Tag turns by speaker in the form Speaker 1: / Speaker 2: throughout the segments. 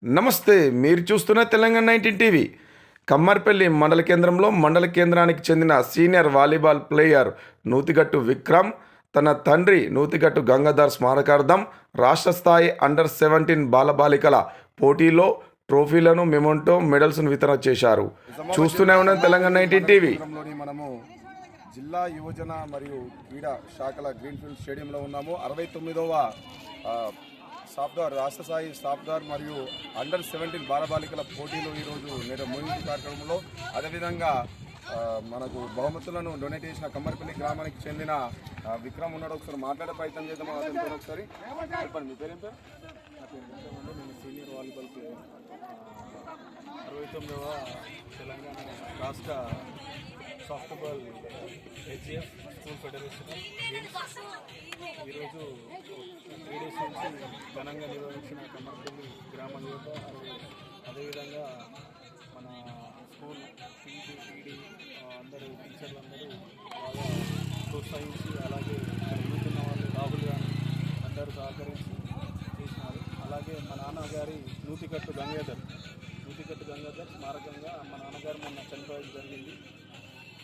Speaker 1: నమస్తే, మీరు చూస్తున్న తెలంగాణ 19 టీవీ. కమ్మర్పల్లి మండల కేంద్రంలో మండల కేంద్రానికి చెందిన senior volleyball player Nuthigattu Vikram తన తండ్రి నూతిగట్టు గంగాధర్ స్మారకార్థం రాష్ట్ర స్థాయి అండర్-17 బాలబాలికల పోటీలో ట్రోఫీలను, మెమోంటో, మెడల్స్ను వితరణ చేశారు. చూస్తూనే ఉన్న తెలంగాణ 19 టీవీ.
Speaker 2: మనము జిల్లా యువజన మరియు క్రీడా శాఖల గ్రీన్ఫీల్డ్ స్టేడియంలో ఉన్నాము. 69వ సాఫ్ట్వేర్ రాష్ట్ర స్థాయి సాఫ్ట్వేర్ మరియు అండర్-17 బాలబాలికల పోటీలు ఈరోజు నేడు ముగింపు కార్యక్రమంలో, అదేవిధంగా మనకు బహుమతులను డొనేట్ చేసిన కమ్మర్పల్లి గ్రామానికి చెందిన విక్రమ్ ఉన్నాడు. ఒకసారి మాట్లాడే ప్రయత్నం చేద్దాం. అతనితో ఒకసారి చెప్పండి, మీ పేరేం పేరు?
Speaker 3: నా పేరు విక్రమ్ అండి. నేను సీనియర్ వాలీబాల్ ప్లేయర్. 69వ తెలంగాణ రాష్ట్ర softball HF school federation games ఈరోజు 3 డేస్ నుంచి ఘనంగా నిర్వహించిన కమ్మర్పల్లి గ్రామ యువత, అదేవిధంగా మన స్కూల్ టీడీ అందరూ టీచర్లందరూ బాగా ప్రోత్సహించి, అలాగే చదువుతున్న వాళ్ళు రాహుల్ కానీ అందరూ సహకరించి చేసినారు. అలాగే మా నాన్నగారి నూతిగట్టు గంగాధర్ స్మారకంగా మా నాన్నగారు మొన్న చనిపోవడం జరిగింది.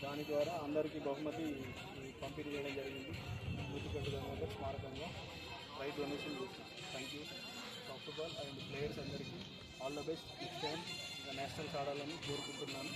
Speaker 3: దాని ద్వారా అందరికీ బహుమతి పంపిణీ చేయడం జరిగింది. నూతిగట్టు గంగాధర్ స్మారకంగా రైట్ డొనేషన్ చేస్తాం. Thank you softball and players అందరికీ all the best. Next time ఇంకా నేషనల్స్ ఆడాలని కోరుకుంటున్నాను.